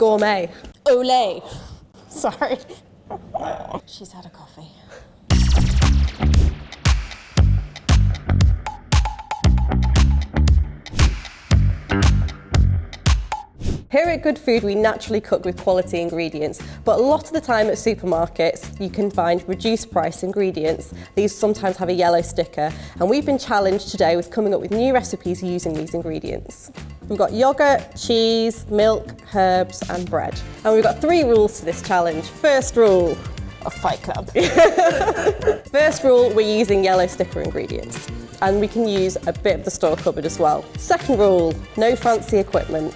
Gourmet. Olay. Sorry. She's had a coffee. Here at Good Food, we naturally cook with quality ingredients, but a lot of the time at supermarkets, you can find reduced price ingredients. These sometimes have a yellow sticker, and we've been challenged today with coming up with new recipes using these ingredients. We've got yogurt, cheese, milk, herbs, and bread. And we've got 3 rules to this challenge. First rule, A Fight Club. First rule, we're using yellow sticker ingredients, and we can use a bit of the store cupboard as well. Second rule, no fancy equipment.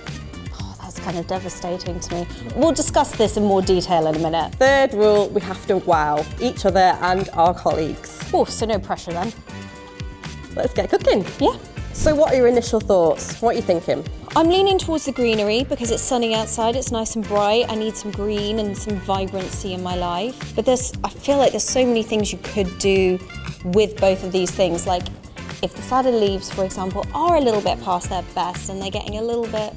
Kind of devastating to me. We'll discuss this in more detail in a minute. Third rule, we have to wow each other and our colleagues. Oh, so no pressure then. Let's get cooking. Yeah. So what are your initial thoughts? What are you thinking? I'm leaning towards the greenery because it's sunny outside, it's nice and bright. I need some green and some vibrancy in my life. But I feel like there's so many things you could do with both of these things. Like if the salad leaves, for example, are a little bit past their best and they're getting a little bit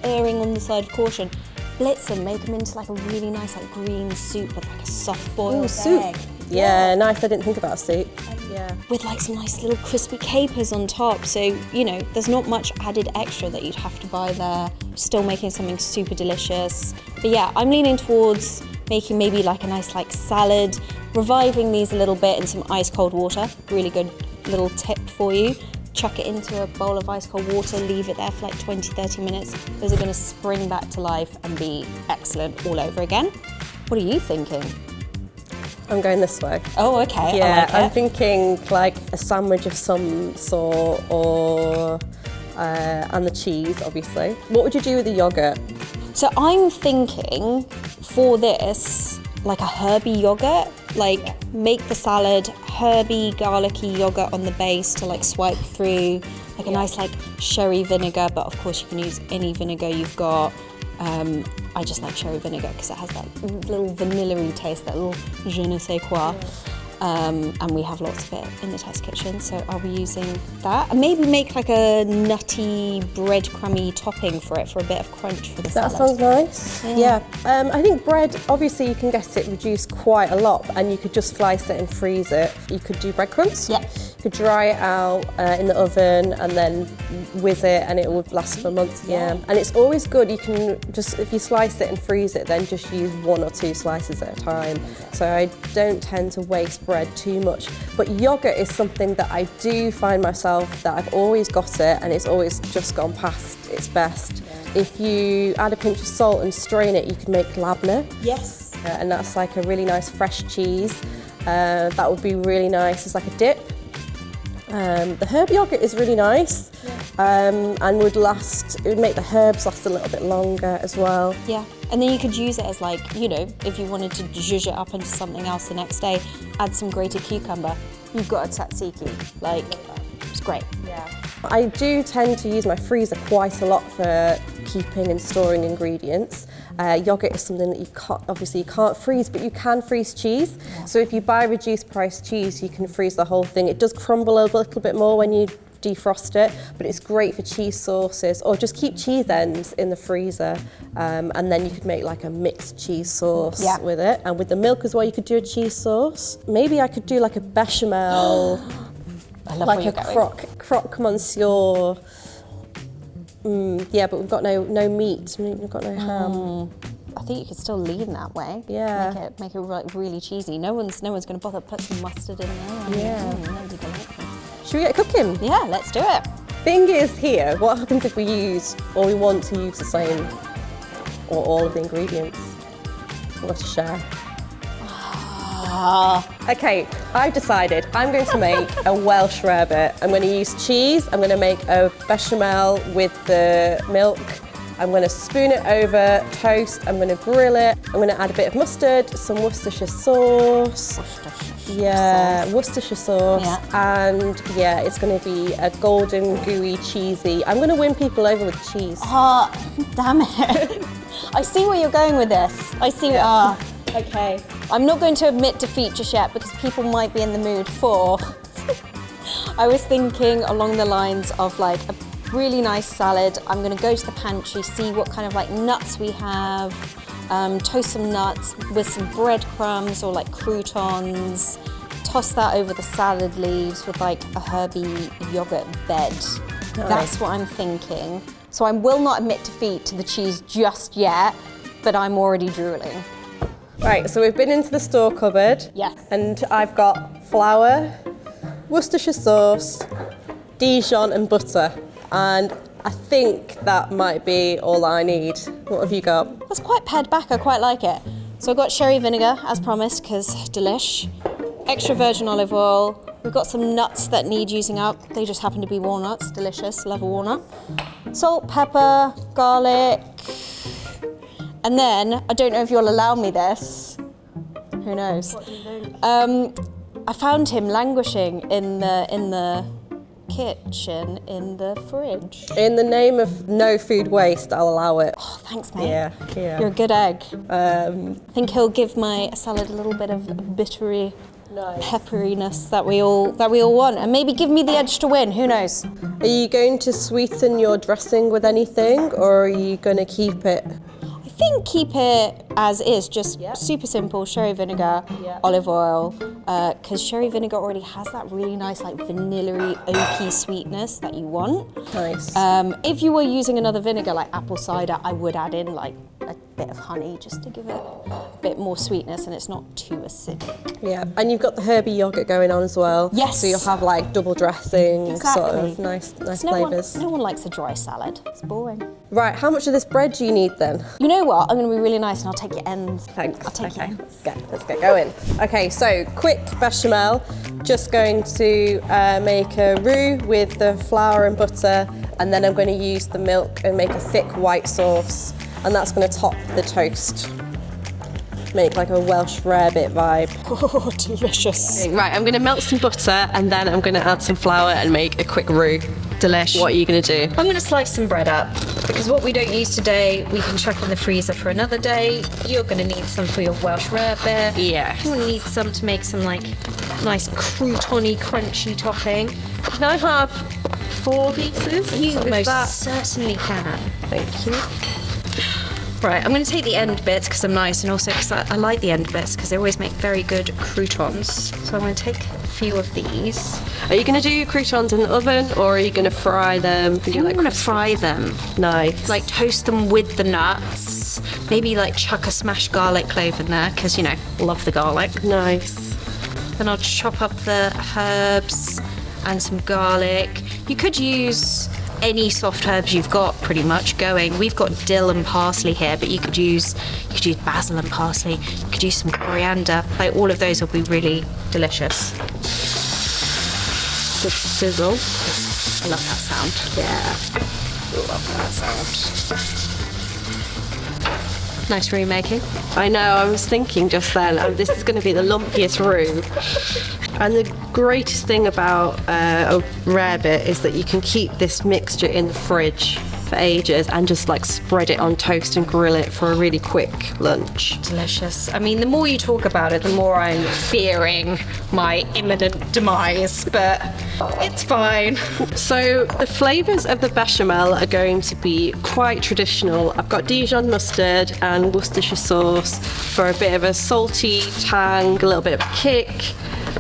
erring on the side of caution, blitz them, make them into like a really nice like green soup with like a soft boiled soup. egg. Yeah, nice. I didn't think about soup. Yeah. With like some nice little crispy capers on top. So, you know, there's not much added extra that you'd have to buy there. Still making something super delicious. But yeah, I'm leaning towards making maybe like a nice like salad, reviving these a little bit in some ice cold water. Really good little tip for you. Chuck it into a bowl of ice cold water, leave it there for like 20-30 minutes. Those are going to spring back to life and be excellent all over again. What are you thinking? I'm going this way. Oh, okay. Yeah, I like it. I'm thinking like a sandwich of some sort, or and the cheese, obviously. What would you do with the yogurt? So I'm thinking for this, like a herby yogurt, like make the salad herby, garlicky yogurt on the base to like swipe through, like a nice like sherry vinegar, but of course you can use any vinegar you've got. I just like sherry vinegar because it has that little vanilla-y taste, that little je ne sais quoi. And we have lots of it in the test kitchen, so I'll be using that. And maybe make like a nutty, breadcrumby topping for it for a bit of crunch for the salad. That sounds nice. Yeah. I think bread, obviously you can get it reduced quite a lot, and you could just slice it and freeze it. You could do breadcrumbs. Yeah. You could dry it out in the oven and then whiz it, and it would last for months. Yeah. And it's always good. You can just, if you slice it and freeze it, then just use 1 or 2 slices at a time. So I don't tend to waste bread too much. But yogurt is something that I do find myself that I've always got it, and it's always just gone past its best. If you add a pinch of salt and strain it, you can make labneh. Yes. And that's like a really nice fresh cheese. That would be really nice as like a dip. The herb yogurt is really nice, and would make the herbs last a little bit longer as well. Yeah, and then you could use it as like, you know, if you wanted to zhuzh it up into something else the next day, add some grated cucumber. You've got a tzatziki, like, it's great. Yeah. I do tend to use my freezer quite a lot for keeping and storing ingredients. Yogurt is something that you can't freeze, but you can freeze cheese. Yeah. So if you buy reduced price cheese, you can freeze the whole thing. It does crumble a little bit more when you defrost it, but it's great for cheese sauces, or just keep cheese ends in the freezer, and then you could make like a mixed cheese sauce with it. And with the milk as well, you could do a cheese sauce. Maybe I could do like a bechamel, I love like a croque monsieur. Yeah, but we've got no meat. We've got no ham. I think you could still lean that way. Yeah. Make it like really cheesy. No one's going to bother put some mustard in there. Yeah. Should we get cooking? Yeah, let's do it. Thing is here, what happens if we use, or we want to use the same, or all of the ingredients? We've got to share. Okay, I've decided I'm going to make a Welsh rarebit. I'm going to use cheese, I'm going to make a bechamel with the milk, I'm going to spoon it over toast, I'm going to grill it, I'm going to add a bit of mustard, some Worcestershire sauce. Worcestershire sauce. And yeah, it's going to be a golden, gooey, cheesy. I'm going to win people over with cheese. Oh, damn it. I see where you're going with this. Okay. I'm not going to admit defeat just yet because people might be in the mood for... I was thinking along the lines of like really nice salad. I'm gonna go to the pantry, see what kind of like nuts we have, toast some nuts with some breadcrumbs or like croutons, toss that over the salad leaves with like a herby yogurt bed. Nice. That's what I'm thinking. So I will not admit defeat to the cheese just yet, but I'm already drooling. Right, so we've been into the store cupboard. Yes. And I've got flour, Worcestershire sauce, Dijon and butter. And I think that might be all I need. What have you got? That's quite pared back, I quite like it. So I've got sherry vinegar, as promised, because delish. Extra virgin olive oil. We've got some nuts that need using up. They just happen to be walnuts, delicious, love a walnut. Salt, pepper, garlic. And then, I don't know if you'll allow me this. Who knows? What do you think? I found him languishing in the kitchen, in the fridge. In the name of no food waste, I'll allow it. Oh, thanks, mate. Yeah. You're a good egg. I think he'll give my salad a little bit of bittery, nice pepperiness that we all want, and maybe give me the edge to win. Who knows? Are you going to sweeten your dressing with anything, or are you going to keep it? I think keep it as is, just super simple, sherry vinegar, olive oil, because sherry vinegar already has that really nice like vanilla-y, oaky sweetness that you want. Nice. If you were using another vinegar like apple cider, I would add in like a bit of honey just to give it a bit more sweetness and it's not too acidic. Yeah, and you've got the herby yogurt going on as well. Yes. So you'll have like double dressing, Exactly. sort of nice flavours. No one likes a dry salad. It's boring. Right, how much of this bread do you need then? You know what? I'm going to be really nice and I'll take your ends. Thanks. I'll take your ends. Let's get going. Okay, so quick bechamel. Just going to make a roux with the flour and butter, and then I'm going to use the milk and make a thick white sauce, and that's going to top the toast. Make like a Welsh rarebit vibe. Oh, delicious. Right, I'm going to melt some butter and then I'm going to add some flour and make a quick roux. Delish. What are you going to do? I'm going to slice some bread up because what we don't use today, we can chuck in the freezer for another day. You're going to need some for your Welsh rarebit. Yes. You'll need some to make some like nice croutony, crunchy topping. Can I have 4 pieces? You Is most that- certainly can. Thank you. Right, I'm going to take the end bits because I'm nice, and also because I like the end bits because they always make very good croutons. So I'm going to take a few of these. Are you going to do your croutons in the oven or are you going to fry them? I'm going to fry them. Nice. Like toast them with the nuts. Maybe like chuck a smashed garlic clove in there because, you know, love the garlic. Nice. Then I'll chop up the herbs and some garlic. You could use any soft herbs you've got pretty much going. We've got dill and parsley here, but you could use basil and parsley. You could use some coriander. Like all of those will be really delicious. Just sizzle. I love that sound. Yeah. Love that sound. Nice roux making. I know, I was thinking just then, this is going to be the lumpiest roux. And the greatest thing about a rarebit is that you can keep this mixture in the fridge for ages and just like spread it on toast and grill it for a really quick lunch. Delicious. I mean, the more you talk about it, the more I'm fearing my imminent demise, but it's fine. So the flavours of the bechamel are going to be quite traditional. I've got Dijon mustard and Worcestershire sauce for a bit of a salty tang, a little bit of a kick.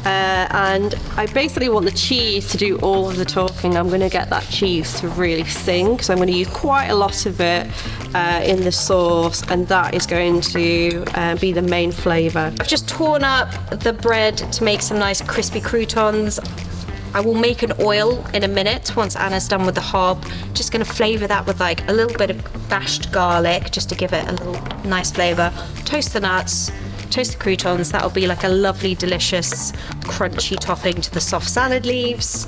And I basically want the cheese to do all of the talking. I'm going to get that cheese to really sing, so I'm going to use quite a lot of it in the sauce, and that is going to be the main flavour. I've just torn up the bread to make some nice crispy croutons. I will make an oil in a minute once Anna's done with the hob. Just going to flavour that with like a little bit of bashed garlic just to give it a little nice flavour. Toast the nuts. Toast the croutons, that'll be like a lovely, delicious, crunchy topping to the soft salad leaves.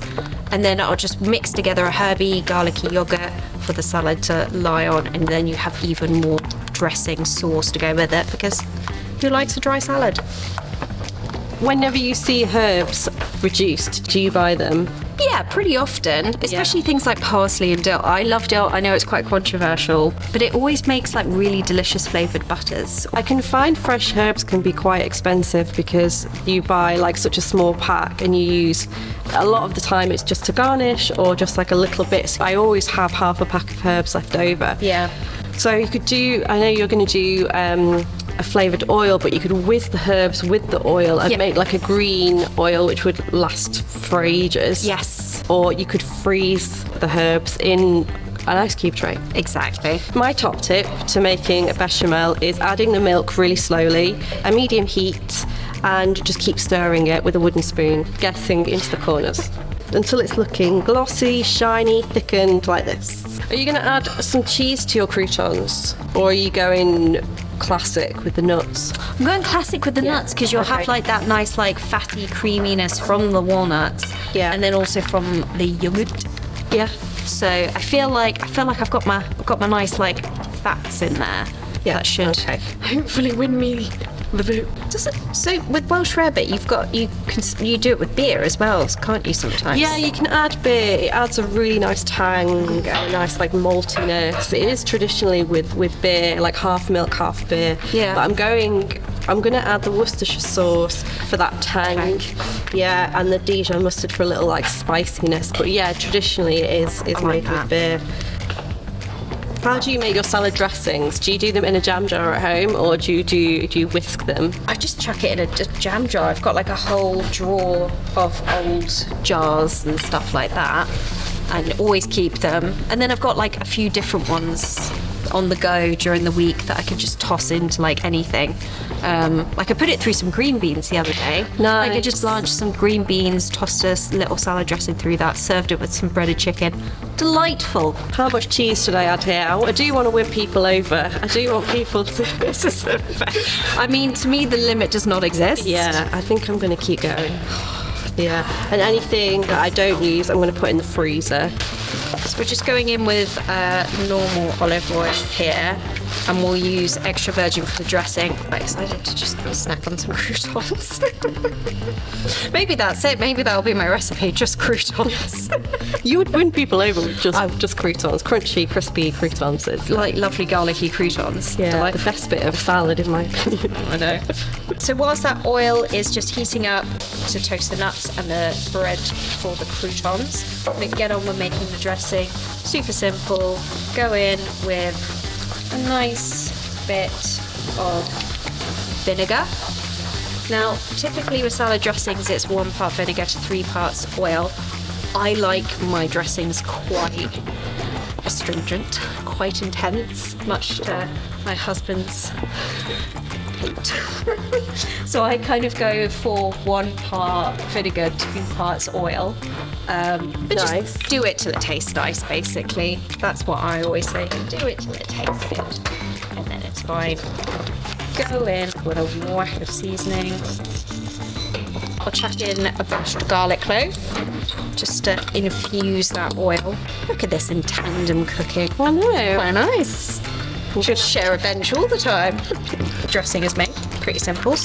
And then I'll just mix together a herby, garlicky yogurt for the salad to lie on, and then you have even more dressing sauce to go with it, because who likes a dry salad? Whenever you see herbs reduced, do you buy them? Yeah, pretty often, especially things like parsley and dill. I love dill. I know it's quite controversial, but it always makes like really delicious flavoured butters. I can find fresh herbs can be quite expensive because you buy like such a small pack and you use a lot of the time it's just to garnish or just like a little bit. So I always have half a pack of herbs left over. Yeah. So you could do, I know you're going to do a flavoured oil, but you could whiz the herbs with the oil and make like a green oil which would last for ages. Yes. Or you could freeze the herbs in an ice cube tray. Exactly. My top tip to making a bechamel is adding the milk really slowly, a medium heat, and just keep stirring it with a wooden spoon, getting into the corners until it's looking glossy, shiny, thickened like this. Are you going to add some cheese to your croutons, or are you going classic with the nuts? I'm going classic with the nuts because you'll have like that nice like fatty creaminess from the walnuts, and then also from the yogurt. Yeah. So I feel like I've got my nice like fats in there. Yeah. That should hopefully win me the vote. So with Welsh rarebit, you do it with beer as well, can't you? Sometimes. Yeah, you can add beer. It adds a really nice tang, a nice like maltiness. It is traditionally with beer, like half milk, half beer. Yeah. But I'm going to add the Worcestershire sauce for that tang. Yeah, and the Dijon mustard for a little like spiciness. But yeah, traditionally it is made with beer. How do you make your salad dressings? Do you do them in a jam jar at home, or do you whisk them? I just chuck it in a jam jar. I've got like a whole drawer of old jars and stuff like that, and always keep them. And then I've got like a few different ones on the go during the week that I can just toss into like anything. Like I put it through some green beans the other day. Nice. Like I just blanched some green beans, tossed a little salad dressing through that, served it with some breaded chicken. Delightful. How much cheese should I add here? I do want to win people over. I do want people to... I mean, to me, the limit does not exist. Yeah, I think I'm going to keep going. Yeah, and anything that I don't use, I'm going to put in the freezer. So we're just going in with normal olive oil here, and we'll use extra virgin for the dressing. I'm excited to just snack on some croutons. Maybe that's it. Maybe that'll be my recipe, just croutons. You would win people over with just croutons, crunchy, crispy croutons. It's like lovely garlicky croutons. Yeah, Delightful. the best bit of salad in my opinion. I know. So whilst that oil is just heating up to toast the nuts and the bread for the croutons, we can get on with making the dressing. Super simple. Go in with a nice bit of vinegar. Now, typically with salad dressings, it's 1 part vinegar to 3 parts oil. I like my dressings quite astringent, quite intense, much to my husband's hate. So I kind of go for 1 part vinegar, 2 parts oil. But Nice. just do it till it tastes nice, basically. That's what I always say. Do it till it tastes good, and then it's fine. Go in with a whack of seasoning. I'll chuck in a crushed garlic clove just to infuse that oil. Look at this in tandem cooking. I know. Quite nice. We should share a bench all the time. Dressing is made. Pretty simple.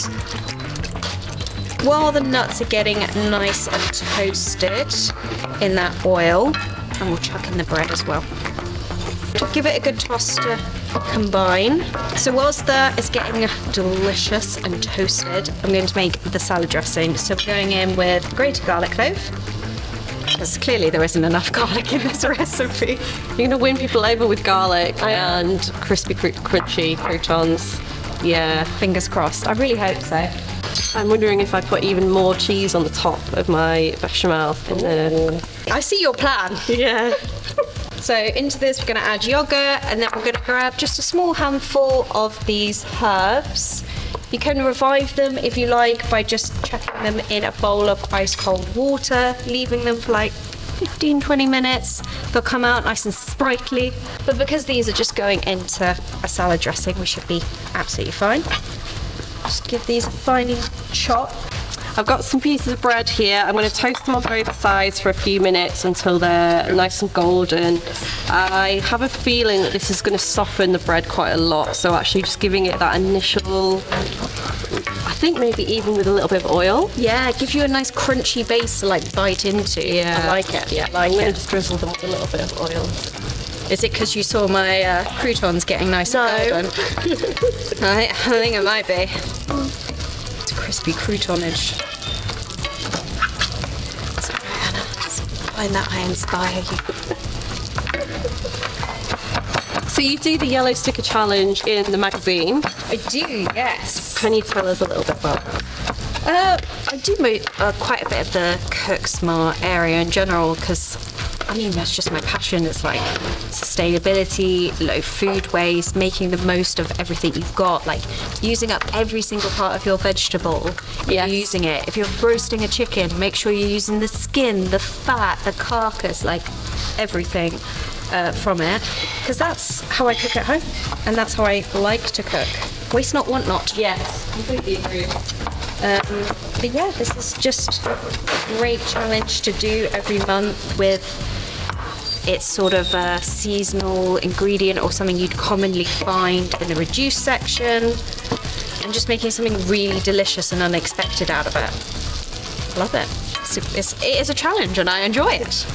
While the nuts are getting nice and toasted in that oil, and we'll chuck in the bread as well. To give it a good toss to combine. So whilst that is getting delicious and toasted, I'm going to make the salad dressing. So we're going in with grated garlic clove, because clearly there isn't enough garlic in this recipe. You're going to win people over with garlic and crispy, crunchy croutons. Yeah. Fingers crossed. I really hope so. I'm wondering if I put even more cheese on the top of my bechamel. I see your plan. Yeah. So into this, we're going to add yogurt, and then we're going to grab just a small handful of these herbs. You can revive them if you like by just chucking them in a bowl of ice cold water, leaving them for like 15-20 minutes. They'll come out nice and sprightly. But because these are just going into a salad dressing, we should be absolutely fine. Just give these a fine chop. I've got some pieces of bread here. I'm going to toast them on both sides for a few minutes until they're nice and golden. I have a feeling that this is going to soften the bread quite a lot, so actually just giving it that initial, I think maybe even with a little bit of oil. Yeah, give you a nice crunchy base to like bite into. Yeah, I like it. Yeah, I'm going to just drizzle them with a little bit of oil. Is it because you saw my croutons getting nice and golden? I think it might be. It's crispy croutonage. Sorry, Anna. It's fine that I inspire you. So you do the yellow sticker challenge in the magazine. I do, yes. Can you tell us a little bit about that? I do quite a bit of the Cook Smart area in general because, I mean, that's just my passion. It's like sustainability, low food waste, making the most of everything you've got, like using up every single part of your vegetable. Yes. Using it. If you're roasting a chicken, make sure you're using the skin, the fat, the carcass, like everything from it. Because that's how I cook at home and that's how I like to cook. Waste not, want not. Yes, completely agree. But yeah, this is just a great challenge to do every month with its sort of a seasonal ingredient or something you'd commonly find in the reduced section and just making something really delicious and unexpected out of it. Love it. It is a challenge and I enjoy it.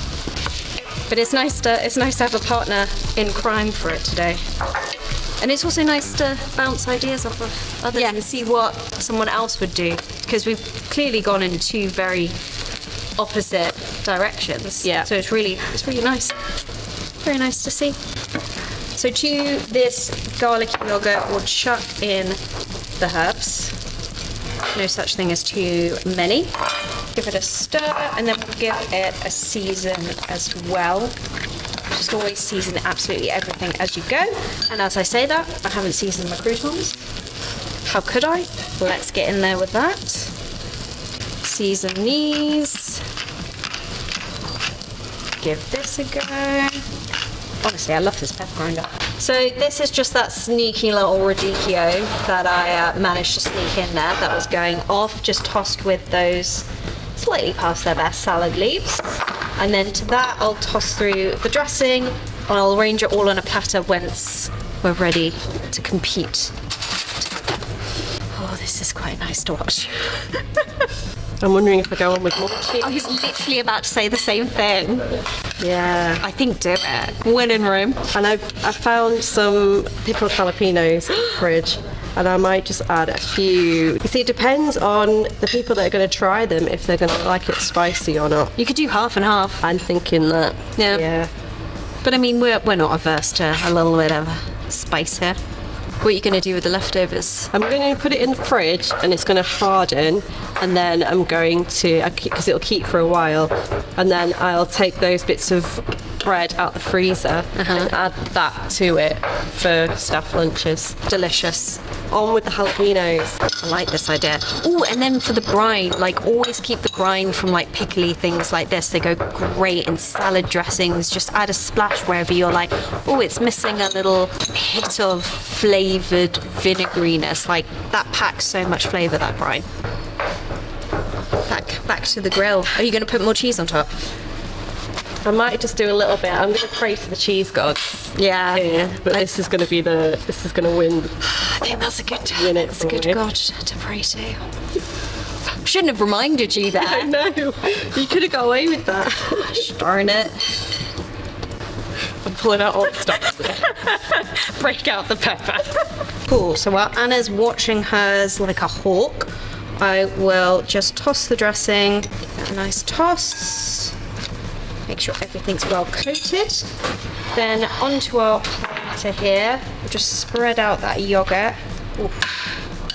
But it's nice to have a partner in crime for it today. And it's also nice to bounce ideas off of others and see what someone else would do. Because we've clearly gone in two very opposite directions. Yeah. So it's really nice. Very nice to see. So to this garlicky yogurt, we'll chuck in the herbs. No such thing as too many. Give it a stir and then we'll give it a season as well. Just always season absolutely everything as you go. And as I say that, I haven't seasoned my croutons. How could I? Let's get in there with that. Season these. Give this a go. Honestly, I love this pepper grinder. So this is just that sneaky little radicchio that I managed to sneak in there that was going off, just tossed with those slightly past their best salad leaves. And then to that I'll toss through the dressing and I'll arrange it all on a platter once we're ready to compete. Oh, this is quite nice to watch. I'm wondering if I go on with more cheese. I was literally about to say the same thing. Yeah. I think do it. Win in room. And I found some pickled jalapenos in the fridge. And I might just add a few. You see, it depends on the people that are going to try them, if they're going to like it spicy or not. You could do half and half. I'm thinking that. Yeah. But I mean, we're not averse to a little bit of spice here. What are you going to do with the leftovers? I'm going to put it in the fridge and it's going to harden, and then I'm going to, because it'll keep for a while, and then I'll take those bits of bread out the freezer and add that to it for staff lunches. Delicious. On with the jalapenos. I like this idea. Oh, and then for the brine, like always keep the brine from like pickly things like this. They go great in salad dressings. Just add a splash wherever you're like, oh, it's missing a little hit of flavoured vinegariness. Like that packs so much flavour, that brine. Back to the grill. Are you going to put more cheese on top? I might just do a little bit. I'm going to pray to the cheese gods. Yeah. But this is going to win. I think that's a good That's a good god to pray to. Shouldn't have reminded you that. I know. You could have got away with that. Darn it. I'm pulling out all the stops. Break out the pepper. Cool. So while Anna's watching hers like a hawk, I will just toss the dressing. Give that a nice toss. Make sure everything's well coated. Then onto our platter here, we'll just spread out that yogurt. Ooh,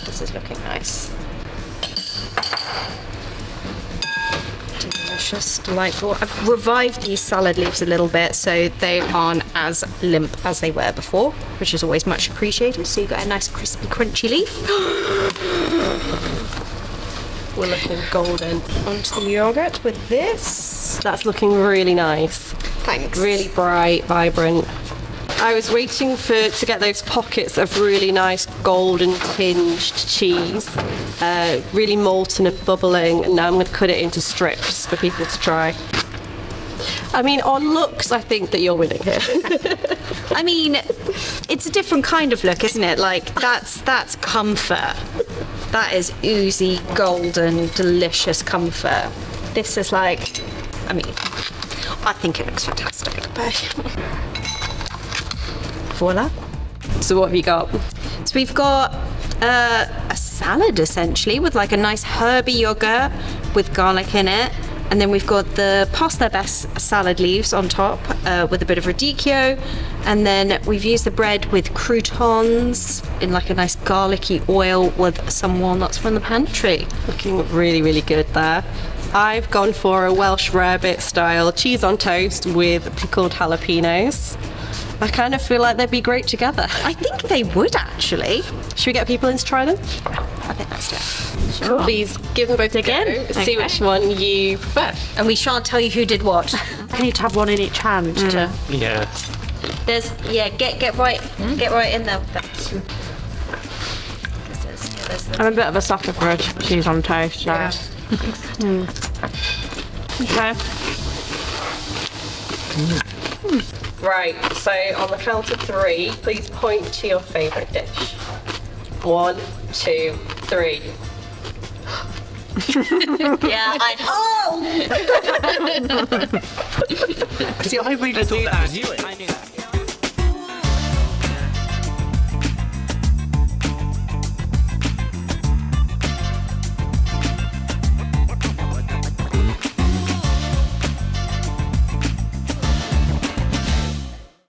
this is looking nice. Delicious, delightful. I've revived these salad leaves a little bit so they aren't as limp as they were before, which is always much appreciated. So you've got a nice crispy, crunchy leaf. We're looking golden. Onto the yogurt with this. That's looking really nice. Thanks. Really bright, vibrant. I was waiting to get those pockets of really nice golden tinged cheese, really molten and bubbling, and now I'm going to cut it into strips for people to try. I mean, on looks, I think that you're winning here. I mean, it's a different kind of look, isn't it? Like, that's comfort. That is oozy, golden, delicious comfort. This is like, I mean, I think it looks fantastic. Voila. So what have you got? So we've got a salad, essentially, with like a nice herby yogurt with garlic in it. And then we've got the pasta best salad leaves on top with a bit of radicchio. And then we've used the bread with croutons in like a nice garlicky oil with some walnuts from the pantry. Looking really, really good there. I've gone for a Welsh rarebit style cheese on toast with pickled jalapenos. I kind of feel like they'd be great together. I think they would, actually. Should we get people in to try them? I think that's it. Sure. Please give them both again. See which one you prefer. And we shan't tell you who did what. I need to have one in each hand to. Yeah. There's, get right in there. I'm a bit of a sucker for a cheese on toast. So. Yeah. Okay. Right, so on the count of 3, please point to your favourite dish. 1, 2, 3. Yeah, I know. See, I really thought that was you. I knew that.